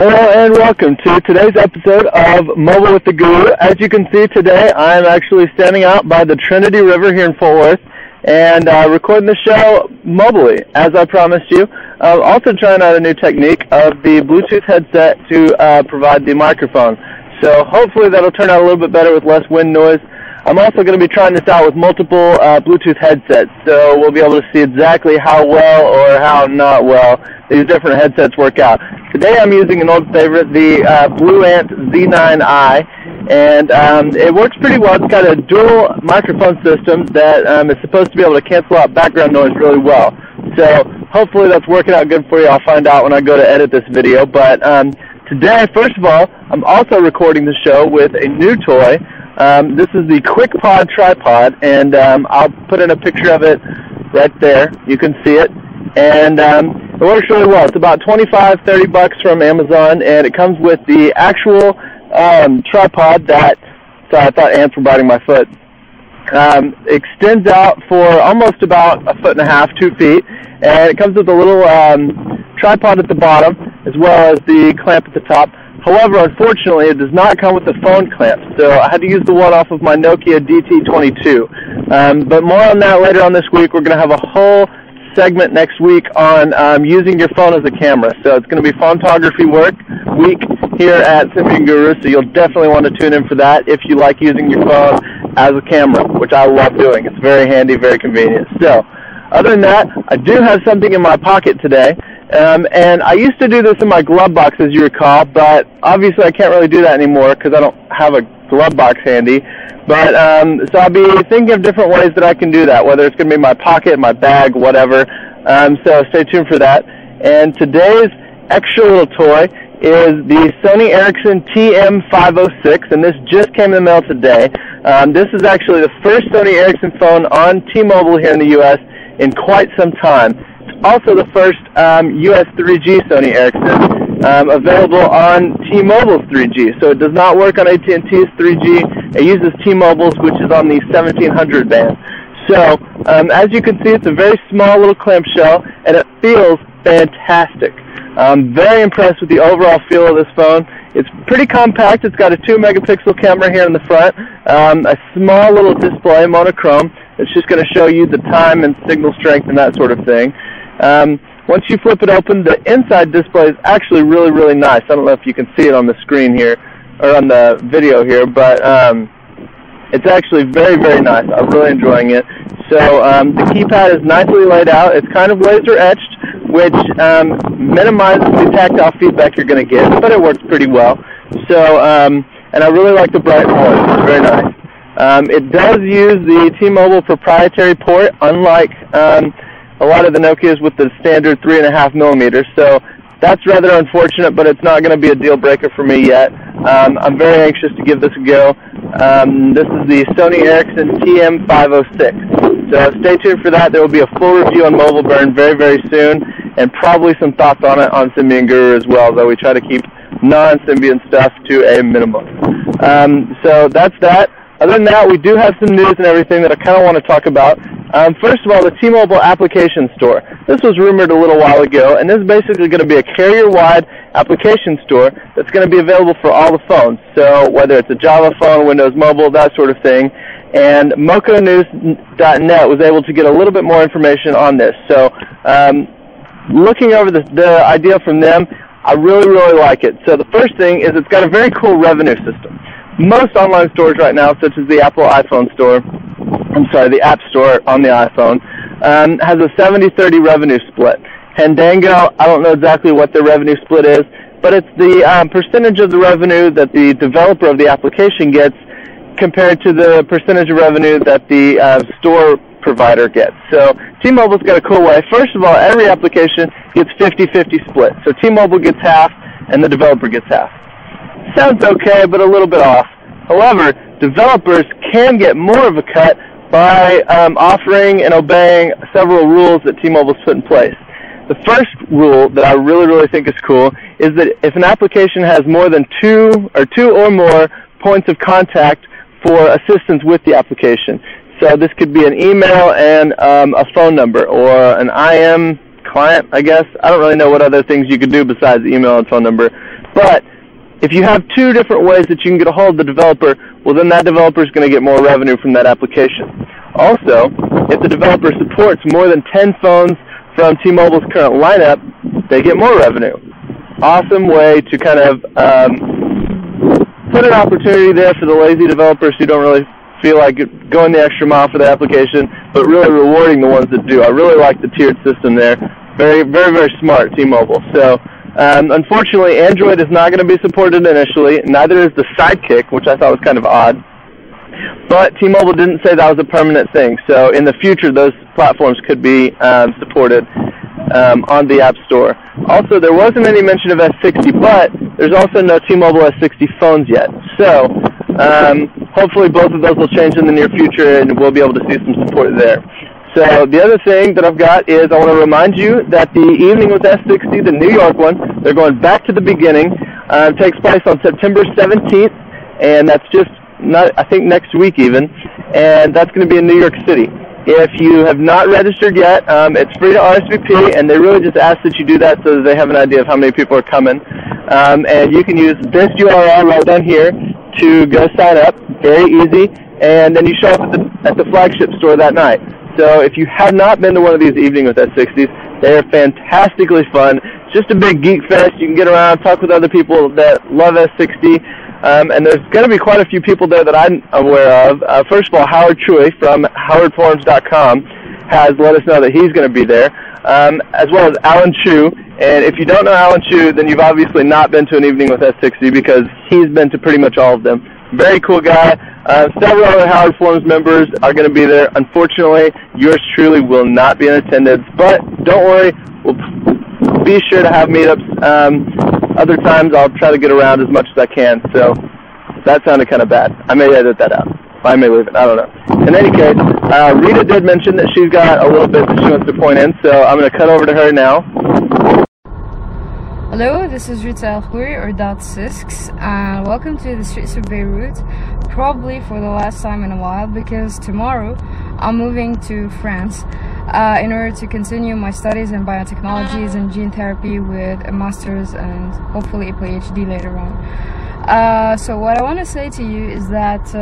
Hello and welcome to today's episode of Mobile with the Guru. As you can see today, I'm actually standing out by the Trinity River here in Fort Worth and recording the show mobily, as I promised you. Also trying out a new technique of the Bluetooth headset to provide the microphone. So hopefully that'll turn out a little bit better with less wind noise. I'm also going to be trying this out with multiple Bluetooth headsets, so we'll be able to see exactly how well or how not well these different headsets work out. Today I'm using an old favorite, the Blue Ant Z9i, and it works pretty well. It's got a dual microphone system that is supposed to be able to cancel out background noise really well. So hopefully that's working out good for you. I'll find out when I go to edit this video. But today, first of all, I'm also recording the show with a new toy. This is the QuickPod tripod, and I'll put in a picture of it right there. You can see it, and it works really well. It's about $25-30 from Amazon, and it comes with the actual tripod that, sorry, I thought ants were biting my foot, extends out for almost about 1.5 feet, 2 feet, and it comes with a little tripod at the bottom as well as the clamp at the top. However, unfortunately, it does not come with the phone clamp, so I had to use the one off of my Nokia DT22. But more on that later on this week. We're going to have a whole segment next week on using your phone as a camera. So it's going to be photography week here at Symbian Guru, so you'll definitely want to tune in for that if you like using your phone as a camera, which I love doing. It's very handy, very convenient. So other than that, I do have something in my pocket today. And I used to do this in my glove box, as you recall, but obviously I can't really do that anymore because I don't have a glove box handy. But so I'll be thinking of different ways that I can do that, whether it's going to be my pocket, my bag, whatever. So stay tuned for that. And today's extra little toy is the Sony Ericsson TM506, and this just came in the mail today. This is actually the first Sony Ericsson phone on T-Mobile here in the U.S. in quite some time. Also the first US 3G Sony Ericsson available on T-Mobile's 3G. So it does not work on AT&T's 3G. It uses T-Mobile's, which is on the 1700 band. So as you can see, it's a very small little clamshell, and it feels fantastic. I'm very impressed with the overall feel of this phone. It's pretty compact. It's got a 2-megapixel camera here in the front, a small little display, monochrome. It's just going to show you the time and signal strength and that sort of thing. Once you flip it open, the inside display is actually really, really nice. I don't know if you can see it on the screen here, or on the video here, but it's actually very, very nice. I'm really enjoying it. So the keypad is nicely laid out. It's kind of laser etched, which minimizes the tactile feedback you're going to get, but it works pretty well. So, and I really like the bright orange. It's very nice. It does use the T-Mobile proprietary port, unlike a lot of the Nokias with the standard 3.5 millimeters. So that's rather unfortunate, but it's not going to be a deal breaker for me yet. I'm very anxious to give this a go. This is the Sony Ericsson TM506. So stay tuned for that. There will be a full review on Mobile Burn very, very soon, and probably some thoughts on it on Symbian Guru as well, though we try to keep non-Symbian stuff to a minimum. So that's that. Other than that, we do have some news and everything that I kind of want to talk about. First of all, the T-Mobile application store. This was rumored a little while ago, and this is basically going to be a carrier-wide application store that's going to be available for all the phones. So whether it's a Java phone, Windows Mobile, that sort of thing. And moconews.net was able to get a little bit more information on this. So looking over the idea from them, I really, really like it. So the first thing is it's got a very cool revenue system. Most online stores right now, such as the Apple iPhone store, the App Store on the iPhone, has a 70-30 revenue split. Fandango, I don't know exactly what their revenue split is, but it's the percentage of the revenue that the developer of the application gets compared to the percentage of revenue that the store provider gets. So T-Mobile's got a cool way. First of all, every application gets 50-50 split. So T-Mobile gets half and the developer gets half. Sounds okay, but a little bit off. However, developers can get more of a cut by offering and obeying several rules that T-Mobile's put in place. The first rule that I really, really think is cool is that if an application has more than two or more points of contact for assistance with the application. So this could be an email and a phone number, or an IM client, I guess. I don't really know what other things you could do besides email and phone number. But if you have two different ways that you can get a hold of the developer, well, then that developer is going to get more revenue from that application. Also, if the developer supports more than 10 phones from T-Mobile's current lineup, they get more revenue. Awesome way to kind of put an opportunity there for the lazy developers who don't really feel like going the extra mile for the application, but really rewarding the ones that do. I really like the tiered system there. Very, very, very smart, T-Mobile. So, unfortunately, Android is not going to be supported initially. Neither is the Sidekick, which I thought was kind of odd. But T-Mobile didn't say that was a permanent thing. So in the future, those platforms could be supported on the App Store. Also, there wasn't any mention of S60, but there's also no T-Mobile S60 phones yet. So hopefully both of those will change in the near future, and we'll be able to see some support there. So the other thing that I've got is I want to remind you that the Evening with S60, the New York one, they're going back to the beginning. It takes place on September 17th, and that's just I think next week even, and that's going to be in New York City. If you have not registered yet, it's free to RSVP, and they really just ask that you do that so that they have an idea of how many people are coming. And you can use this URL right down here to go sign up. Very easy, and then you show up at the flagship store that night. So if you have not been to one of these Evening with S60s, they are fantastically fun. It's just a big geek fest. You can get around, talk with other people that love S60. And there's going to be quite a few people there that I'm aware of. First of all, Howard Choi from HowardForums.com has let us know that he's going to be there, as well as Alan Chu. And if you don't know Alan Chu, then you've obviously not been to an Evening with S60 because he's been to pretty much all of them. Very cool guy. Several other Howard Forums members are going to be there. Unfortunately, yours truly will not be in attendance, but don't worry. We'll be sure to have meetups. Other times I'll try to get around as much as I can, so that sounded kind of bad. I may edit that out. I may leave it. I don't know. In any case, Rita did mention that she's got a little bit that she wants to point in, so I'm going to cut over to her now. Hello, this is Rita El-Khouri, or .6, and welcome to the streets of Beirut, probably for the last time in a while, because tomorrow I'm moving to France in order to continue my studies in biotechnologies and gene therapy with a master's and hopefully a PhD later on. So what I want to say to you is that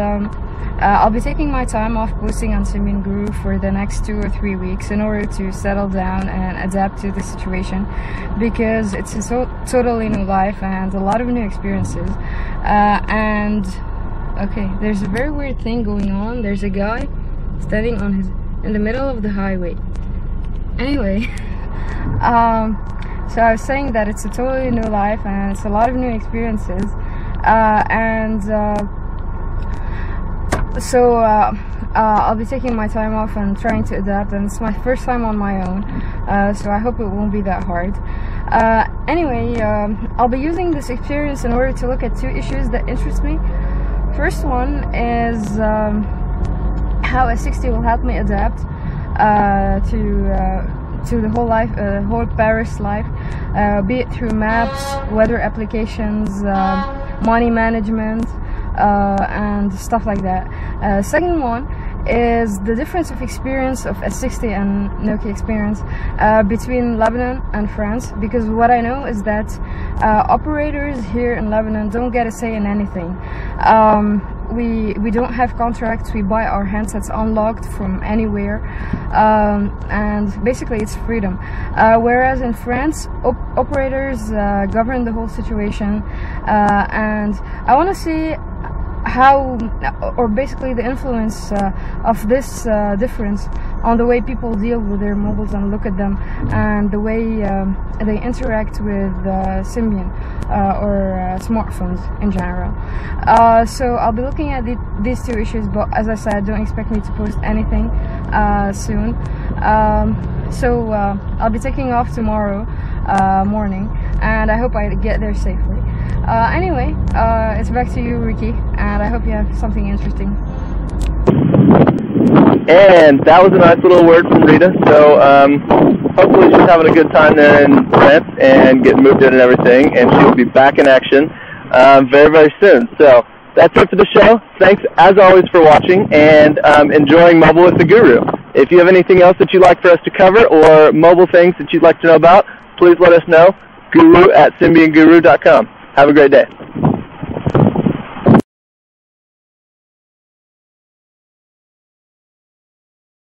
I'll be taking my time off posting on Symbian Guru for the next 2 or 3 weeks in order to settle down and adapt to the situation, because it's a totally new life and a lot of new experiences. And okay, there's a very weird thing going on. There's a guy standing in the middle of the highway. Anyway, so I was saying that it's a totally new life and it's a lot of new experiences, so I'll be taking my time off and trying to adapt, and it's my first time on my own, so I hope it won't be that hard. Anyway, I'll be using this experience in order to look at 2 issues that interest me. First one is how S60 will help me adapt to the whole life, whole Paris life, be it through maps, weather applications, money management, and stuff like that. Second one is the difference of experience of S60 and Nokia experience between Lebanon and France, because what I know is that operators here in Lebanon don't get a say in anything. We don't have contracts. We buy our handsets unlocked from anywhere, and basically it's freedom. Whereas in France, operators govern the whole situation, and I want to see how, or basically the influence of this difference on the way people deal with their mobiles and look at them, and the way they interact with Symbian or smartphones in general. So I'll be looking at these 2 issues, but as I said, don't expect me to post anything soon. So I'll be taking off tomorrow morning, and I hope I get there safely. Anyway, it's back to you, Ricky, and I hope you have something interesting. And that was a nice little word from Rita, so hopefully she's having a good time there in France and getting moved in and everything, and she'll be back in action very, very soon. So that's it for the show. Thanks, as always, for watching and enjoying Mobile with the Guru. If you have anything else that you'd like for us to cover or mobile things that you'd like to know about, please let us know. Guru@SymbianGuru.com. Have a great day.